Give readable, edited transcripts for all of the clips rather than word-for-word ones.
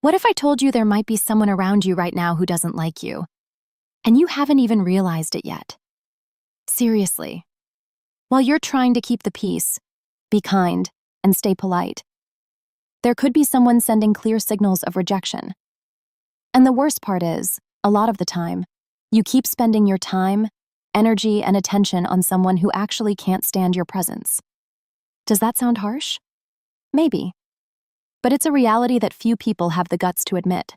What if I told you there might be someone around you right now who doesn't like you, and you haven't even realized it yet? Seriously. While you're trying to keep the peace, be kind, and stay polite, there could be someone sending clear signals of rejection. And the worst part is, a lot of the time, you keep spending your time, energy, and attention on someone who actually can't stand your presence. Does that sound harsh? Maybe. But it's a reality that few people have the guts to admit.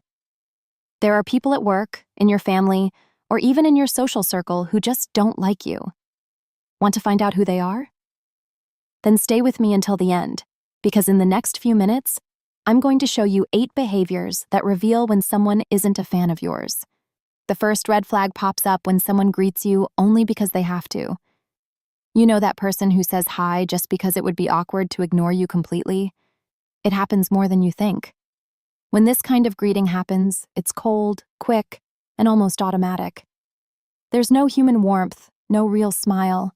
There are people at work, in your family, or even in your social circle who just don't like you. Want to find out who they are? Then stay with me until the end, because in the next few minutes, I'm going to show you 8 behaviors that reveal when someone isn't a fan of yours. The first red flag pops up when someone greets you only because they have to. You know that person who says hi just because it would be awkward to ignore you completely? It happens more than you think. When this kind of greeting happens, it's cold, quick, and almost automatic. There's no human warmth, no real smile.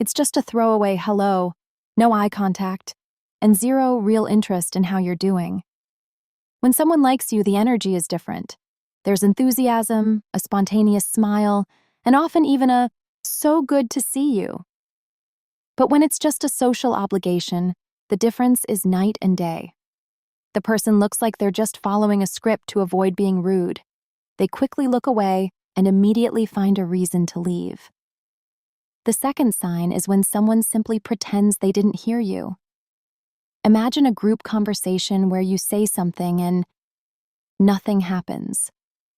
It's just a throwaway hello, no eye contact, and zero real interest in how you're doing. When someone likes you, the energy is different. There's enthusiasm, a spontaneous smile, and often even a "so good to see you." But when it's just a social obligation, the difference is night and day. The person looks like they're just following a script to avoid being rude. They quickly look away and immediately find a reason to leave. The second sign is when someone simply pretends they didn't hear you. Imagine a group conversation where you say something and nothing happens.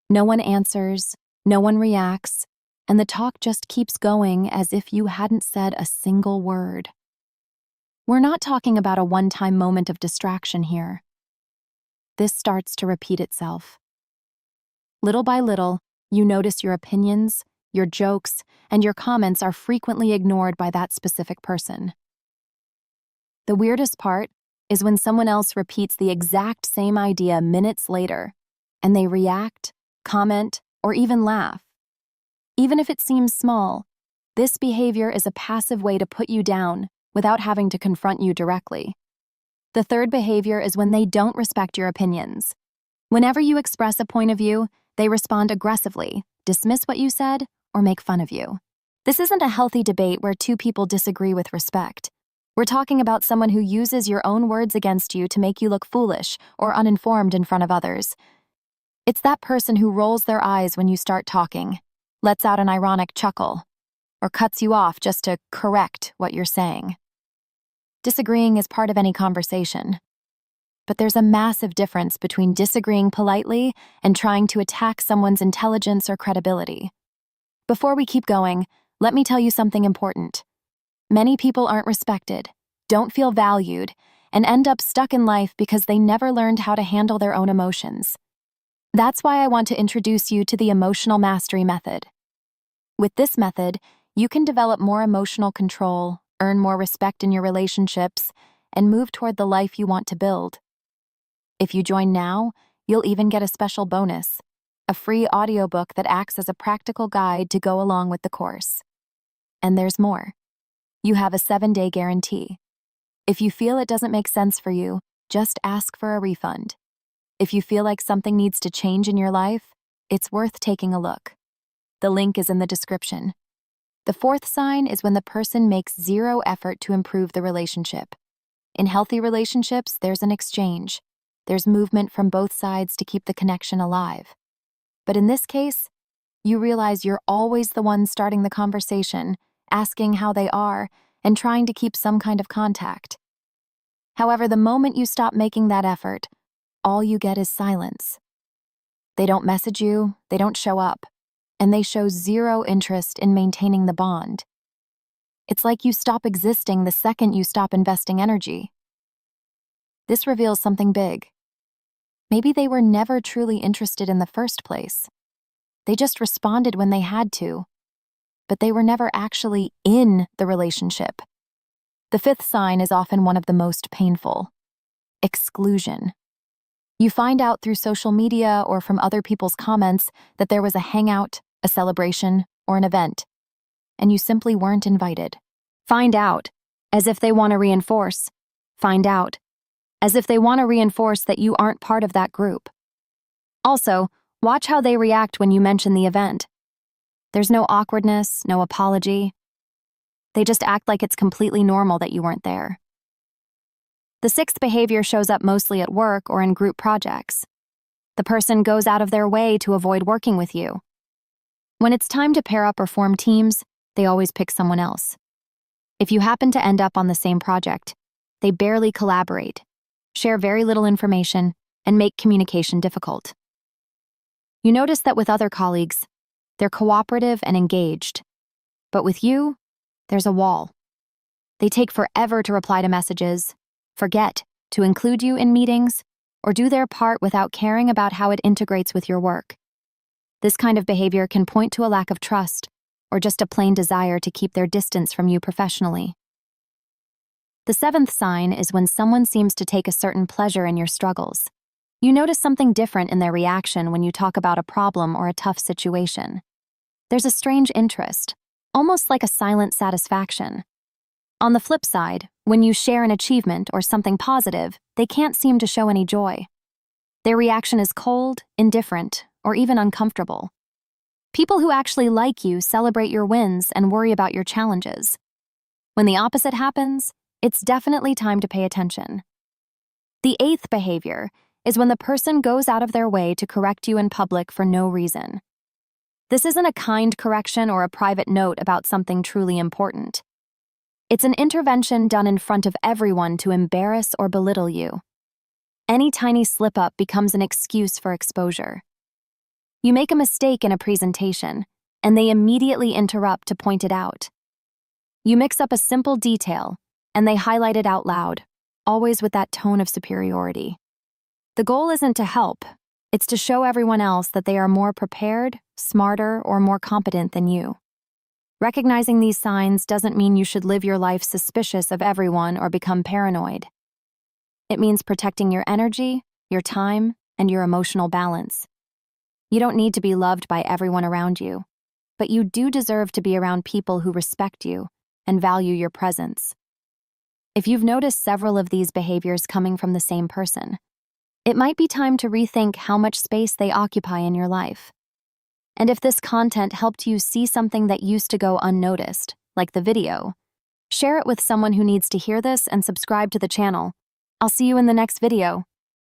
No one answers, no one reacts, and the talk just keeps going as if you hadn't said a single word. We're not talking about a one-time moment of distraction here. This starts to repeat itself. Little by little, you notice your opinions, your jokes, and your comments are frequently ignored by that specific person. The weirdest part is when someone else repeats the exact same idea minutes later, and they react, comment, or even laugh. Even if it seems small, this behavior is a passive way to put you down without having to confront you directly. The third behavior is when they don't respect your opinions. Whenever you express a point of view, they respond aggressively, dismiss what you said, or make fun of you. This isn't a healthy debate where two people disagree with respect. We're talking about someone who uses your own words against you to make you look foolish or uninformed in front of others. It's that person who rolls their eyes when you start talking, lets out an ironic chuckle, or cuts you off just to correct what you're saying. Disagreeing is part of any conversation. But there's a massive difference between disagreeing politely and trying to attack someone's intelligence or credibility. Before we keep going, let me tell you something important. Many people aren't respected, don't feel valued, and end up stuck in life because they never learned how to handle their own emotions. That's why I want to introduce you to the emotional mastery method. With this method, you can develop more emotional control, earn more respect in your relationships, and move toward the life you want to build. If you join now, you'll even get a special bonus, a free audiobook that acts as a practical guide to go along with the course. And there's more. You have a 7-day guarantee. If you feel it doesn't make sense for you, just ask for a refund. If you feel like something needs to change in your life, it's worth taking a look. The link is in the description. The fourth sign is when the person makes zero effort to improve the relationship. In healthy relationships, there's an exchange. There's movement from both sides to keep the connection alive. But in this case, you realize you're always the one starting the conversation, asking how they are, and trying to keep some kind of contact. However, the moment you stop making that effort, all you get is silence. They don't message you, they don't show up, and they show zero interest in maintaining the bond. It's like you stop existing the second you stop investing energy. This reveals something big. Maybe they were never truly interested in the first place. They just responded when they had to, but they were never actually in the relationship. The fifth sign is often one of the most painful: exclusion. You find out through social media or from other people's comments that there was a hangout, a celebration, or an event, and you simply weren't invited. Find out, as if they want to reinforce. Find out, as if they want to reinforce that you aren't part of that group. Also, watch how they react when you mention the event. There's no awkwardness, no apology. They just act like it's completely normal that you weren't there. The sixth behavior shows up mostly at work or in group projects. The person goes out of their way to avoid working with you. When it's time to pair up or form teams, they always pick someone else. If you happen to end up on the same project, they barely collaborate, share very little information, and make communication difficult. You notice that with other colleagues, they're cooperative and engaged. But with you, there's a wall. They take forever to reply to messages, forget to include you in meetings, or do their part without caring about how it integrates with your work. This kind of behavior can point to a lack of trust or just a plain desire to keep their distance from you professionally. The seventh sign is when someone seems to take a certain pleasure in your struggles. You notice something different in their reaction when you talk about a problem or a tough situation. There's a strange interest, almost like a silent satisfaction. On the flip side, when you share an achievement or something positive, they can't seem to show any joy. Their reaction is cold, indifferent, or even uncomfortable. People who actually like you celebrate your wins and worry about your challenges. When the opposite happens, it's definitely time to pay attention. The eighth behavior is when the person goes out of their way to correct you in public for no reason. This isn't a kind correction or a private note about something truly important. It's an intervention done in front of everyone to embarrass or belittle you. Any tiny slip-up becomes an excuse for exposure. You make a mistake in a presentation, and they immediately interrupt to point it out. You mix up a simple detail, and they highlight it out loud, always with that tone of superiority. The goal isn't to help, it's to show everyone else that they are more prepared, smarter, or more competent than you. Recognizing these signs doesn't mean you should live your life suspicious of everyone or become paranoid. It means protecting your energy, your time, and your emotional balance. You don't need to be loved by everyone around you, but you do deserve to be around people who respect you and value your presence. If you've noticed several of these behaviors coming from the same person, it might be time to rethink how much space they occupy in your life. And if this content helped you see something that used to go unnoticed, like the video, share it with someone who needs to hear this and subscribe to the channel. I'll see you in the next video.